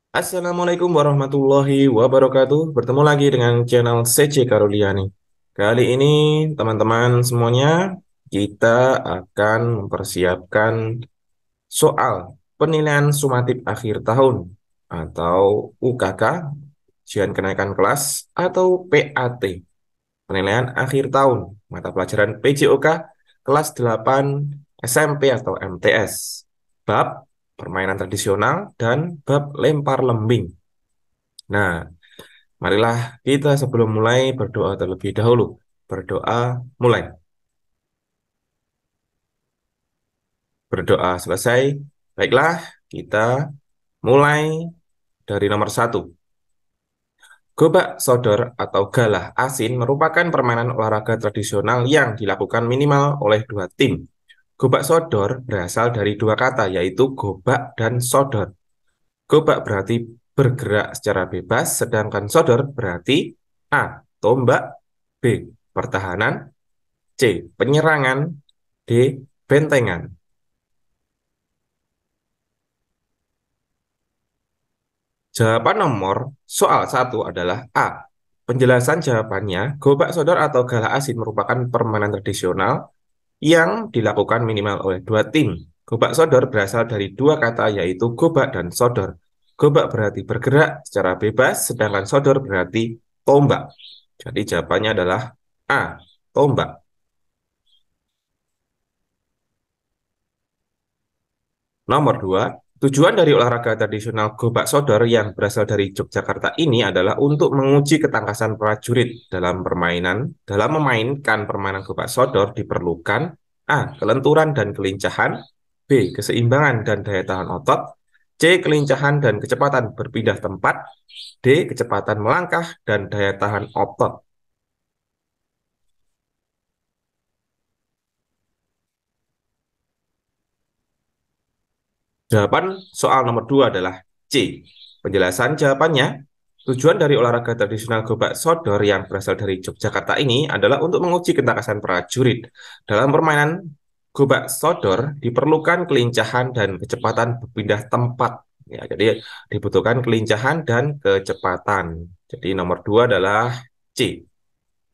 Assalamualaikum warahmatullahi wabarakatuh. Bertemu lagi dengan channel CC Karuliani. Kali ini, teman-teman semuanya, kita akan mempersiapkan soal penilaian sumatif akhir tahun atau UKK, ujian kenaikan kelas, atau PAT, penilaian akhir tahun, mata pelajaran PJOK kelas 8 SMP atau MTS. Bab permainan tradisional dan bab lempar lembing. Nah, marilah kita sebelum mulai berdoa terlebih dahulu. Berdoa mulai. Berdoa selesai. Baiklah, kita mulai dari nomor satu. Gobak sodor atau galah asin merupakan permainan olahraga tradisional yang dilakukan minimal oleh dua tim. Gobak sodor berasal dari dua kata, yaitu gobak dan sodor. Gobak berarti bergerak secara bebas, sedangkan sodor berarti A. Tombak, B. Pertahanan, C. Penyerangan, D. Bentengan. Jawaban nomor soal satu adalah A. Penjelasan jawabannya, gobak sodor atau gala asin merupakan permainan tradisional yang dilakukan minimal oleh dua tim. Gobak sodor berasal dari dua kata yaitu gobak dan sodor. Gobak berarti bergerak secara bebas, sedangkan sodor berarti tombak. Jadi jawabannya adalah A. Tombak. Nomor 2, tujuan dari olahraga tradisional gobak sodor yang berasal dari Yogyakarta ini adalah untuk menguji ketangkasan prajurit dalam memainkan permainan gobak sodor diperlukan A. Kelenturan dan kelincahan, B. Keseimbangan dan daya tahan otot, C. Kelincahan dan kecepatan berpindah tempat, D. Kecepatan melangkah dan daya tahan otot. Jawaban soal nomor 2 adalah C. Penjelasan jawabannya, tujuan dari olahraga tradisional gobak sodor yang berasal dari Yogyakarta ini adalah untuk menguji ketangkasan prajurit. Dalam permainan gobak sodor diperlukan kelincahan dan kecepatan berpindah tempat. Ya, jadi dibutuhkan kelincahan dan kecepatan. Jadi nomor 2 adalah C.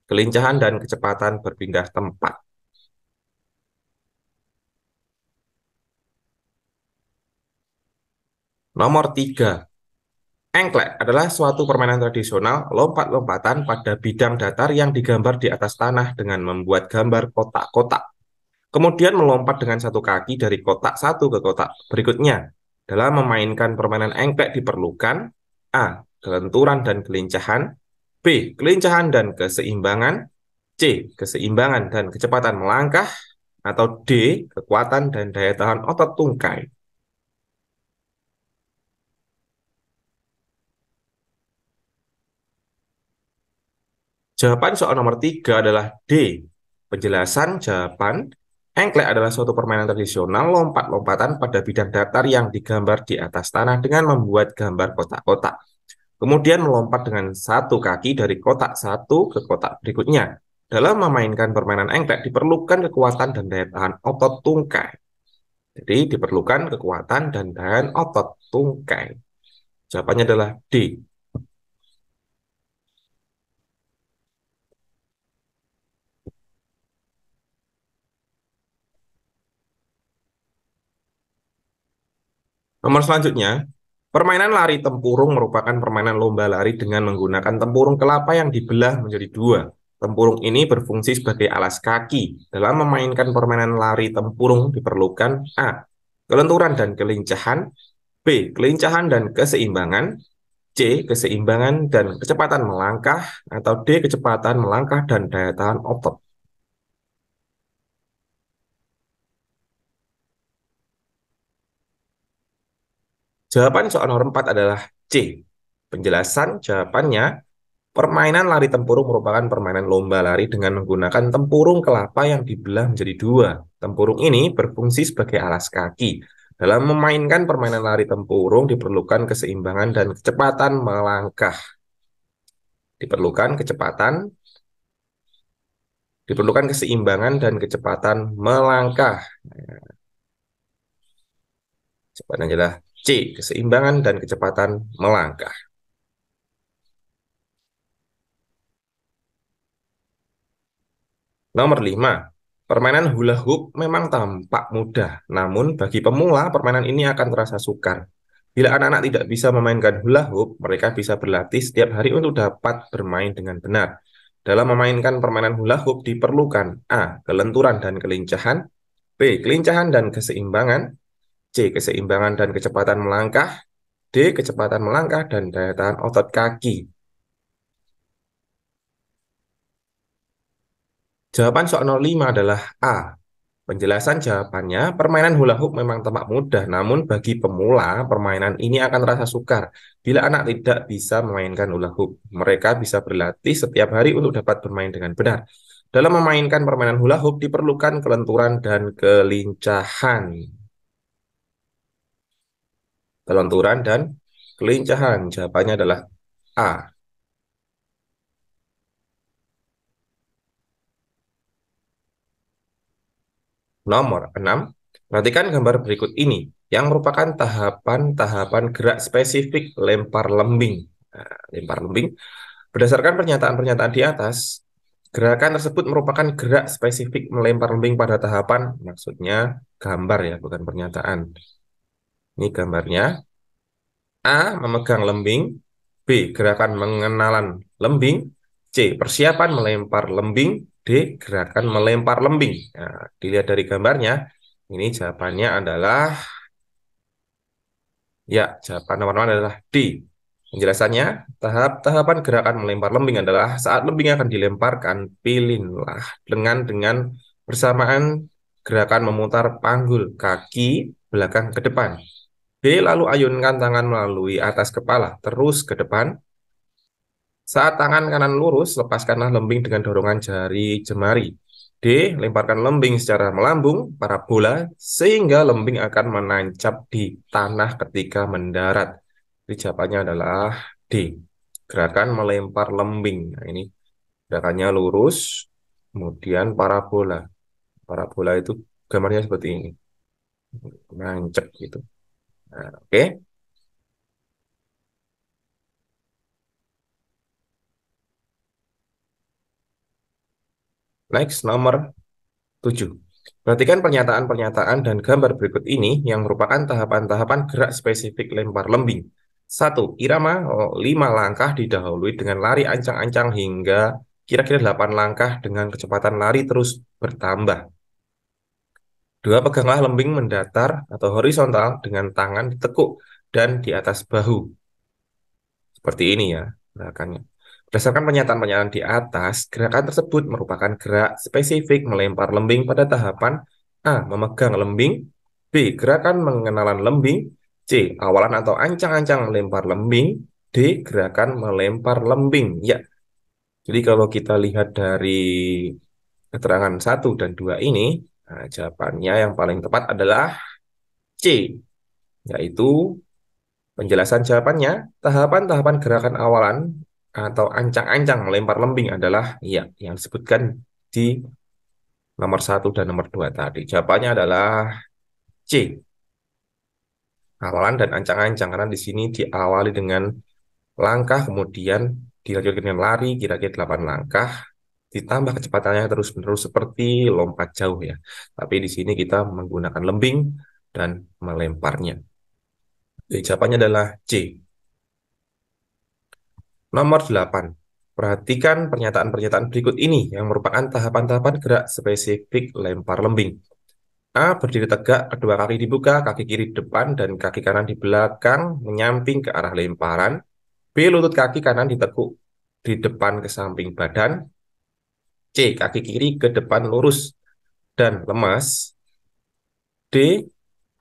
Kelincahan dan kecepatan berpindah tempat. Nomor 3. Engklek adalah suatu permainan tradisional lompat-lompatan pada bidang datar yang digambar di atas tanah dengan membuat gambar kotak-kotak. Kemudian melompat dengan satu kaki dari kotak satu ke kotak berikutnya. Dalam memainkan permainan engklek diperlukan A. Kelenturan dan kelincahan, B. Kelincahan dan keseimbangan, C. Keseimbangan dan kecepatan melangkah, atau D. Kekuatan dan daya tahan otot tungkai. Jawaban soal nomor 3 adalah D. Penjelasan jawaban, engklek adalah suatu permainan tradisional lompat-lompatan pada bidang datar yang digambar di atas tanah dengan membuat gambar kotak-kotak. Kemudian melompat dengan satu kaki dari kotak satu ke kotak berikutnya. Dalam memainkan permainan engklek diperlukan kekuatan dan daya tahan otot tungkai. Jadi diperlukan kekuatan dan daya otot tungkai. Jawabannya adalah D. Nomor selanjutnya, permainan lari tempurung merupakan permainan lomba lari dengan menggunakan tempurung kelapa yang dibelah menjadi dua. Tempurung ini berfungsi sebagai alas kaki. Dalam memainkan permainan lari tempurung diperlukan A. Kelenturan dan kelincahan, B. Kelincahan dan keseimbangan, C. Keseimbangan dan kecepatan melangkah, atau D. Kecepatan melangkah dan daya tahan otot. Jawaban soal nomor 4 adalah C. Penjelasan jawabannya, permainan lari tempurung merupakan permainan lomba lari dengan menggunakan tempurung kelapa yang dibelah menjadi dua. Tempurung ini berfungsi sebagai alas kaki. Dalam memainkan permainan lari tempurung diperlukan keseimbangan dan kecepatan melangkah. Diperlukan kecepatan, diperlukan keseimbangan dan kecepatan melangkah. Cepat aja lah. C. Keseimbangan dan kecepatan melangkah. Nomor 5. Permainan hula hoop memang tampak mudah, namun bagi pemula permainan ini akan terasa sukar. Bila anak-anak tidak bisa memainkan hula hoop, mereka bisa berlatih setiap hari untuk dapat bermain dengan benar. Dalam memainkan permainan hula hoop diperlukan A. Kelenturan dan kelincahan, B. Kelincahan dan keseimbangan, C. Keseimbangan dan kecepatan melangkah, D. Kecepatan melangkah dan daya tahan otot kaki. Jawaban soal 05 adalah A. Penjelasan jawabannya, permainan hula hoop memang tampak mudah, namun bagi pemula, permainan ini akan terasa sukar. Bila anak tidak bisa memainkan hula hoop, mereka bisa berlatih setiap hari untuk dapat bermain dengan benar. Dalam memainkan permainan hula hoop diperlukan kelenturan dan kelincahan. Kelenturan dan kelincahan. Jawabannya adalah A. Nomor 6. Perhatikan gambar berikut ini yang merupakan tahapan-tahapan gerak spesifik lempar lembing. Nah, lempar lembing. Berdasarkan pernyataan-pernyataan di atas, gerakan tersebut merupakan gerak spesifik melempar lembing pada tahapan, maksudnya gambar ya, bukan pernyataan. Ini gambarnya. A. Memegang lembing. B. Gerakan mengenalan lembing. C. Persiapan melempar lembing. D. Gerakan melempar lembing. Nah, dilihat dari gambarnya, ini jawabannya adalah, ya, jawaban nomor 6 adalah D. Penjelasannya, tahapan gerakan melempar lembing adalah saat lembing akan dilemparkan, pilihlah dengan bersamaan gerakan memutar panggul kaki belakang ke depan. B. Lalu ayunkan tangan melalui atas kepala, terus ke depan. Saat tangan kanan lurus, lepaskanlah lembing dengan dorongan jari jemari. D. Lemparkan lembing secara melambung, parabola, sehingga lembing akan menancap di tanah ketika mendarat. Jadi jawabannya adalah D. Gerakan melempar lembing. Nah, ini gerakannya lurus, kemudian parabola. Parabola itu gambarnya seperti ini. Nancap gitu. Nah, oke. Next, nomor 7. Perhatikan pernyataan-pernyataan dan gambar berikut ini yang merupakan tahapan-tahapan gerak spesifik lempar lembing. 1. Irama 5 langkah didahului dengan lari ancang-ancang hingga kira-kira 8 langkah dengan kecepatan lari terus bertambah. 2. Peganglah lembing mendatar atau horizontal dengan tangan ditekuk dan di atas bahu. Seperti ini ya gerakannya. Berdasarkan pernyataan-pernyataan di atas, gerakan tersebut merupakan gerak spesifik melempar lembing pada tahapan A. Memegang lembing, B. Gerakan mengenalan lembing, C. Awalan atau ancang-ancang melempar lembing, D. Gerakan melempar lembing. Ya, jadi kalau kita lihat dari keterangan 1 dan 2 ini, nah, jawabannya yang paling tepat adalah C, yaitu penjelasan jawabannya, tahapan-tahapan gerakan awalan atau ancang-ancang melempar lembing adalah ya yang disebutkan di nomor 1 dan nomor 2 tadi. Jawabannya adalah C, awalan dan ancang-ancang, karena di sini diawali dengan langkah, kemudian dilanjutkan dengan lari, kira-kira 8 langkah, ditambah kecepatannya terus-menerus seperti lompat jauh ya. Tapi di sini kita menggunakan lembing dan melemparnya. Jadi, jawabannya adalah C. Nomor 8. Perhatikan pernyataan-pernyataan berikut ini yang merupakan tahapan-tahapan gerak spesifik lempar lembing. A. Berdiri tegak, kedua kaki dibuka, kaki kiri di depan dan kaki kanan di belakang, menyamping ke arah lemparan. B. Lutut kaki kanan ditekuk di depan ke samping badan. C. Kaki kiri ke depan lurus dan lemas. D.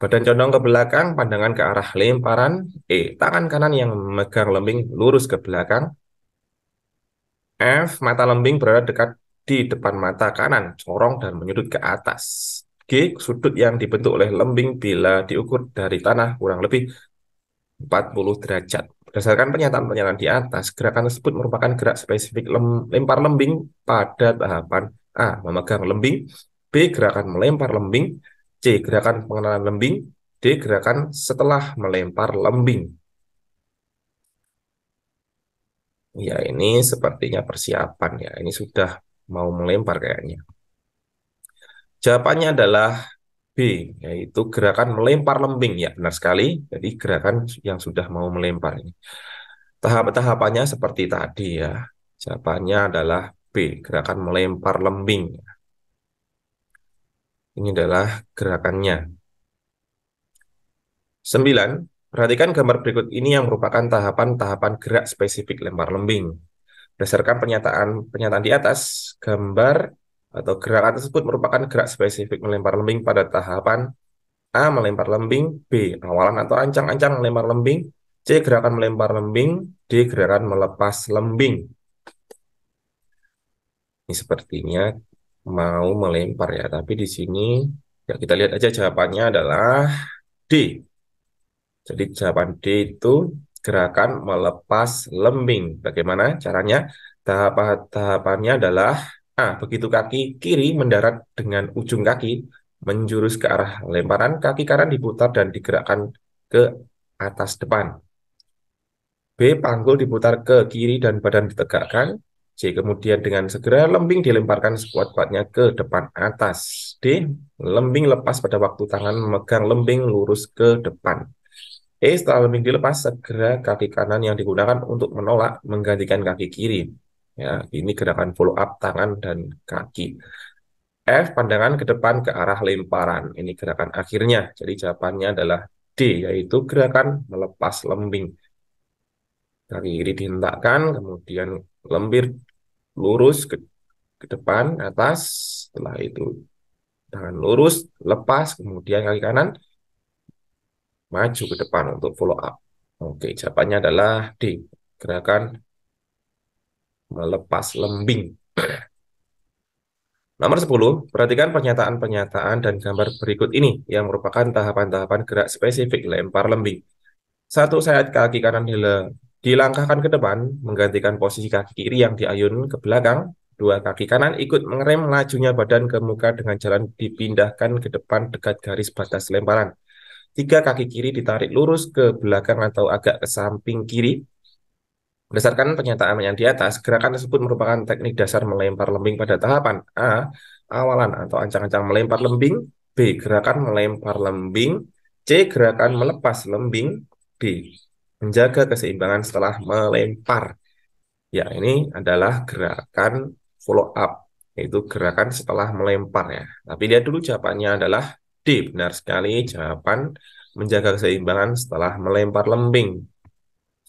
Badan condong ke belakang, pandangan ke arah lemparan. E. Tangan kanan yang memegang lembing lurus ke belakang. F. Mata lembing berada dekat di depan mata kanan, corong dan menyudut ke atas. G. Sudut yang dibentuk oleh lembing bila diukur dari tanah kurang lebih 40 derajat. Berdasarkan pernyataan-pernyataan di atas, gerakan tersebut merupakan gerak spesifik lempar lembing pada tahapan A. Memegang lembing, B. Gerakan melempar lembing, C. Gerakan pengenalan lembing, D. Gerakan setelah melempar lembing. Ya, ini sepertinya persiapan ya. Ini sudah mau melempar kayaknya. Jawabannya adalah B, yaitu gerakan melempar lembing. Ya, benar sekali. Jadi gerakan yang sudah mau melempar ini. Tahap-tahapannya seperti tadi ya. Jawabannya adalah B, gerakan melempar lembing. Ini adalah gerakannya. 9. Perhatikan gambar berikut ini yang merupakan tahapan-tahapan gerak spesifik lempar lembing. Berdasarkan pernyataan di atas, gambar atau gerakan tersebut merupakan gerak spesifik melempar lembing pada tahapan A. Melempar lembing, B. Awalan atau ancang-ancang melempar lembing, C. Gerakan melempar lembing, D. Gerakan melepas lembing. Ini sepertinya mau melempar ya, tapi di sini ya kita lihat aja jawabannya adalah D. Jadi jawaban D itu gerakan melepas lembing. Bagaimana caranya? Tahapannya adalah A. Begitu kaki kiri mendarat dengan ujung kaki menjurus ke arah lemparan, kaki kanan diputar dan digerakkan ke atas depan. B. Panggul diputar ke kiri dan badan ditegakkan. C. Kemudian dengan segera lembing dilemparkan sekuat-kuatnya ke depan atas. D. Lembing lepas pada waktu tangan memegang lembing lurus ke depan. Setelah lembing dilepas, segera kaki kanan yang digunakan untuk menolak menggantikan kaki kiri. Ya, ini gerakan follow up tangan dan kaki. F. Pandangan ke depan ke arah lemparan. Ini gerakan akhirnya. Jadi jawabannya adalah D, yaitu gerakan melepas lembing. Kaki kiri dihentakkan, kemudian lembir lurus ke depan, atas. Setelah itu tangan lurus, lepas, kemudian kaki kanan maju ke depan untuk follow up. Oke, jawabannya adalah D, gerakan melepas lembing. Nomor 10, perhatikan pernyataan-pernyataan dan gambar berikut ini yang merupakan tahapan-tahapan gerak spesifik lempar lembing. Satu, sayap kaki kanan dilangkahkan ke depan, menggantikan posisi kaki kiri yang diayun ke belakang. Dua, kaki kanan ikut mengerem lajunya badan ke muka dengan jalan dipindahkan ke depan dekat garis batas lemparan. Tiga, kaki kiri ditarik lurus ke belakang atau agak ke samping kiri. Berdasarkan pernyataan yang di atas, gerakan tersebut merupakan teknik dasar melempar lembing pada tahapan A. Awalan atau ancang-ancang melempar lembing, B. Gerakan melempar lembing, C. Gerakan melepas lembing, D. Menjaga keseimbangan setelah melempar. Ya, ini adalah gerakan follow up, yaitu gerakan setelah melempar ya. Tapi lihat dulu jawabannya adalah D. Benar sekali, jawaban menjaga keseimbangan setelah melempar lembing.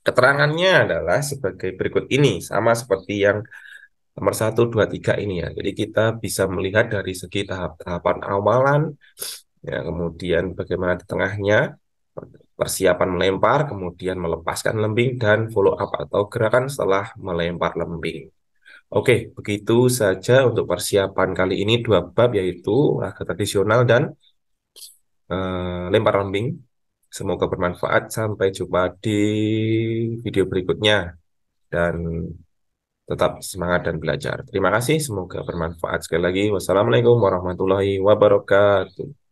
Keterangannya adalah sebagai berikut ini, sama seperti yang nomor 1, 2, 3 ini ya. Jadi kita bisa melihat dari segi tahap-tahapan awalan, ya, kemudian bagaimana di tengahnya, persiapan melempar, kemudian melepaskan lembing, dan follow up atau gerakan setelah melempar lembing. Oke, begitu saja untuk persiapan kali ini, dua bab yaitu olahraga tradisional dan lempar lembing. Semoga bermanfaat. Sampai jumpa di video berikutnya. Dan tetap semangat dan belajar. Terima kasih, semoga bermanfaat. Sekali lagi, wassalamualaikum warahmatullahi wabarakatuh.